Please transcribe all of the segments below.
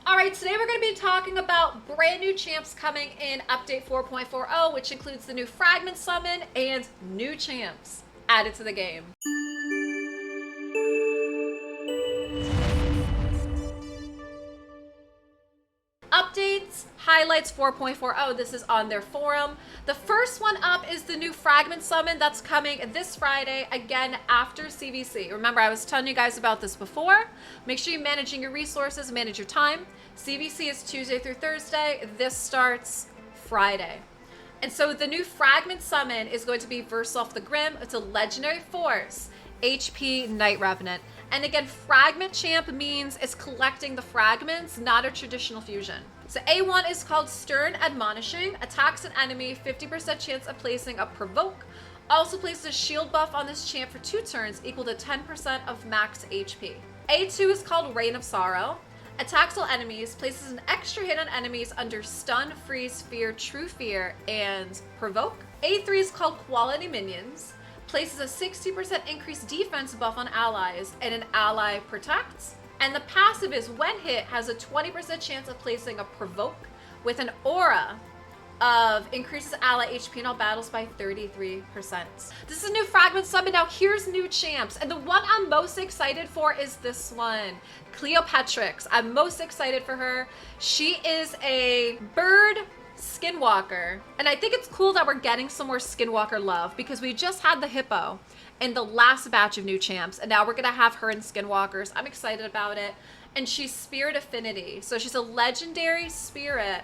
Alright, today we're going to be talking about brand new champs coming in Update 4.40, which includes the new Fragment Summon and new champs added to the game. Updates, highlights 4.40, this is on their forum. The first one up is the new Fragment Summon that's coming this Friday, again after CVC. Remember, I was telling you guys about this before. Make sure you're managing your resources, manage your time. CVC is Tuesday through Thursday. This starts Friday. And so the new Fragment Summon is going to be Versulf the Grim. It's a legendary force, HP Knight Revenant. And again, Fragment Champ means it's collecting the fragments, not a traditional fusion. So A1 is called Stern Admonishing. Attacks an enemy, 50% chance of placing a Provoke. Also places a shield buff on this champ for 2 turns, equal to 10% of max HP. A2 is called Reign of Sorrow. Attacks all enemies, places an extra hit on enemies under Stun, Freeze, Fear, True Fear, and Provoke. A3 is called Quality Minions. Places a 60% increased defense buff on allies, and an ally protects. And the passive is when hit has a 20% chance of placing a Provoke with an aura of increases ally HP in all battles by 33%. This is a new Fragment Summon. Now here's new champs, and the one I'm most excited for is this one, Cleopatrix. I'm most excited for her. She is a bird skinwalker, and I think it's cool that we're getting some more skinwalker love because we just had the hippo in the last batch of new champs, and now we're gonna have her in skinwalkers. I'm excited about it. And she's Spirit Affinity, so she's a legendary spirit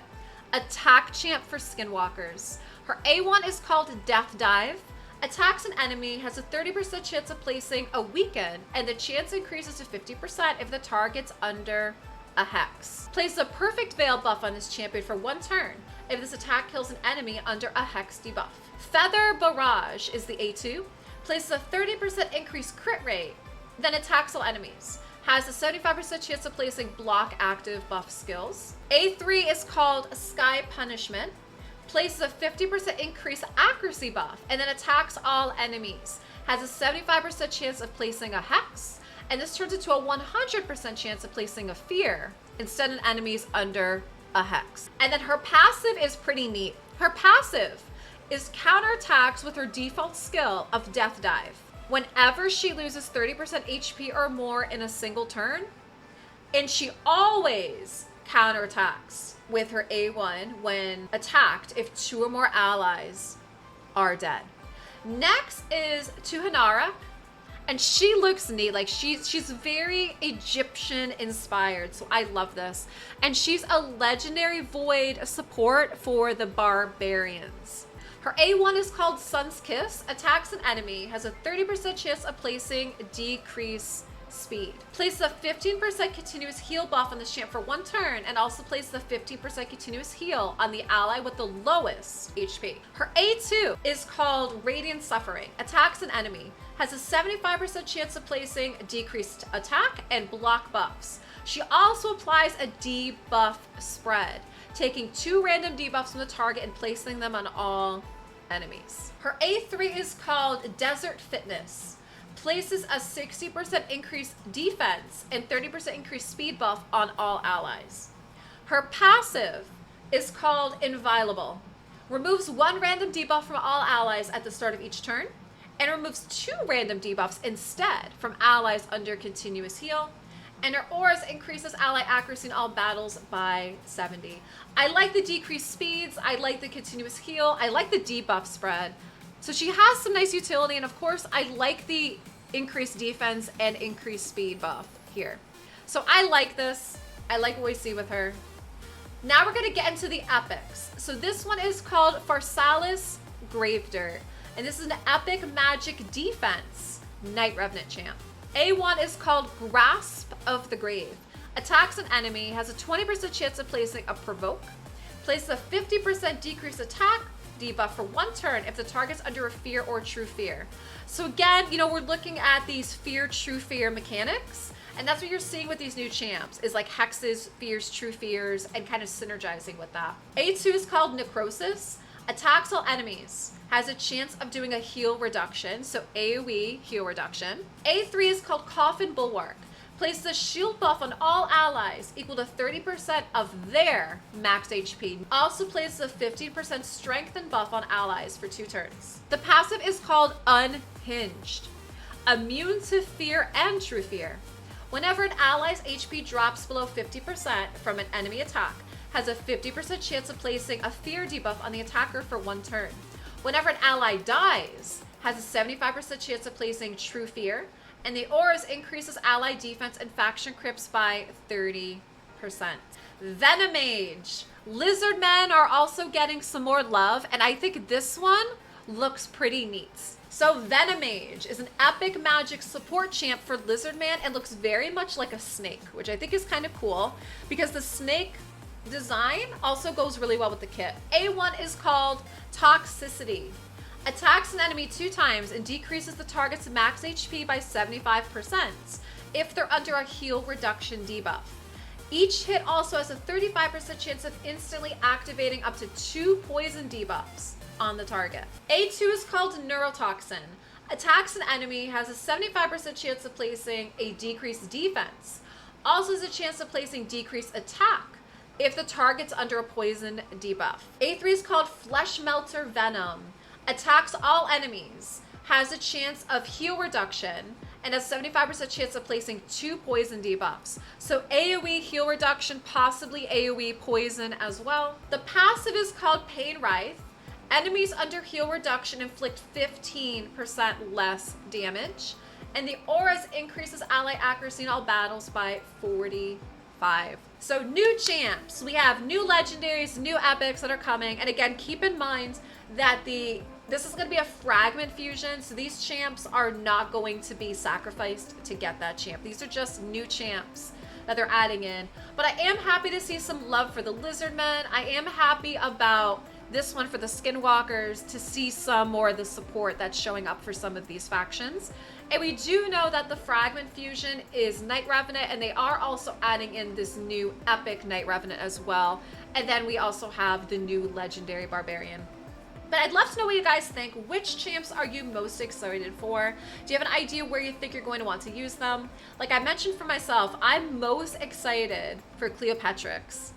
attack champ for skinwalkers. Her A1 is called Death Dive. Attacks an enemy, has a 30% chance of placing a weaken, and the chance increases to 50% if the target's under a hex. Places a perfect veil buff on this champion for 1 turn if this attack kills an enemy under a hex debuff. Feather Barrage is the A2. Places a 30% increased crit rate, then attacks all enemies. Has a 75% chance of placing block active buff skills. A3 is called Sky Punishment. Places a 50% increased accuracy buff and then attacks all enemies. Has a 75% chance of placing a hex, and this turns into a 100% chance of placing a fear instead of enemies under a hex. And then her passive is pretty neat. Her passive is counterattacks with her default skill of Death Dive. Whenever she loses 30% HP or more in a single turn, and she always counterattacks with her A1 when attacked if 2 or more allies are dead. Next is Tuhanarak, and she looks neat. Like she's very Egyptian inspired, so I love this. And she's a legendary void support for the barbarians. Her A1 is called Sun's Kiss. Attacks an enemy, has a 30% chance of placing decrease speed. Places a 15% continuous heal buff on this champ for 1 turn, and also places a 15% continuous heal on the ally with the lowest HP. Her A2 is called Radiant Suffering. Attacks an enemy, has a 75% chance of placing decreased attack and block buffs. She also applies a debuff spread, taking 2 random debuffs from the target and placing them on all enemies. Her A3 is called Desert Fitness. Places a 60% increased defense and 30% increased speed buff on all allies. Her passive is called Inviolable. Removes 1 random debuff from all allies at the start of each turn, and removes 2 random debuffs instead from allies under continuous heal. And her auras increases ally accuracy in all battles by 70. I like the decreased speeds, I like the continuous heal, I like the debuff spread. So she has some nice utility, and of course I like the increased defense and increased speed buff here. So I like this, I like what we see with her. Now we're gonna get into the epics. So this one is called Farsalis Gravedirt, and this is an epic magic defense Knight Revenant champ. A1 is called Grasp of the Grave. Attacks an enemy, has a 20% chance of placing a Provoke. Places a 50% decreased attack debuff for 1 turn if the target's under a Fear or True Fear. So again, you know, we're looking at these Fear, True Fear mechanics, and that's what you're seeing with these new champs, is like hexes, fears, true fears, and kind of synergizing with that. A2 is called Necrosis. Attacks all enemies. Has a chance of doing a heal reduction, so AoE heal reduction. A3 is called Coffin Bulwark. Places a shield buff on all allies equal to 30% of their max HP. Also places a 15% strengthen buff on allies for 2 turns. The passive is called Unhinged. Immune to fear and true fear. Whenever an ally's HP drops below 50% from an enemy attack, has a 50% chance of placing a fear debuff on the attacker for 1 turn. Whenever an ally dies, has a 75% chance of placing true fear, and the auras increases ally defense and faction crypts by 30%. Venomage. Lizard men are also getting some more love, and I think this one looks pretty neat. So Venomage is an epic magic support champ for Lizardman and looks very much like a snake, which I think is kind of cool because the snake design also goes really well with the kit. A1 is called Toxicity. Attacks an enemy 2 times and decreases the target's max HP by 75% if they're under a heal reduction debuff. Each hit also has a 35% chance of instantly activating up to 2 poison debuffs on the target. A2 is called Neurotoxin. Attacks an enemy, has a 75% chance of placing a decreased defense. Also has a chance of placing decreased attack if the target's under a poison debuff. A3 is called Flesh Melter Venom. Attacks all enemies, has a chance of heal reduction, and has 75% chance of placing 2 poison debuffs. So AoE heal reduction, possibly AoE poison as well. The passive is called Pain Writhe. Enemies under heal reduction inflict 15% less damage. And the auras increases ally accuracy in all battles by 45. So new champs. We have new legendaries, new epics that are coming. And again, keep in mind that this is going to be a fragment fusion. So these champs are not going to be sacrificed to get that champ. These are just new champs that they're adding in. But I am happy to see some love for the Lizardmen. I am happy about this one for the Skinwalkers, to see some more of the support that's showing up for some of these factions. And we do know that the Fragment Fusion is Night Revenant, and they are also adding in this new epic Night Revenant as well. And then we also have the new Legendary Barbarian. But I'd love to know what you guys think. Which champs are you most excited for? Do you have an idea where you think you're going to want to use them? Like I mentioned for myself, I'm most excited for Cleopatrix.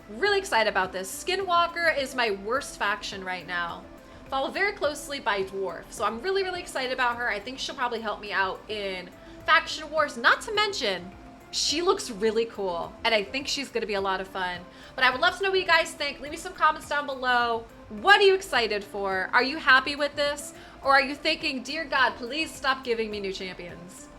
Really excited about this. Skinwalker is my worst faction right now, followed very closely by Dwarf. So I'm really, really excited about her. I think she'll probably help me out in faction wars. Not to mention, she looks really cool, and I think she's gonna be a lot of fun. But I would love to know what you guys think. Leave me some comments down below. What are you excited for? Are you happy with this? Or are you thinking, dear God, please stop giving me new champions?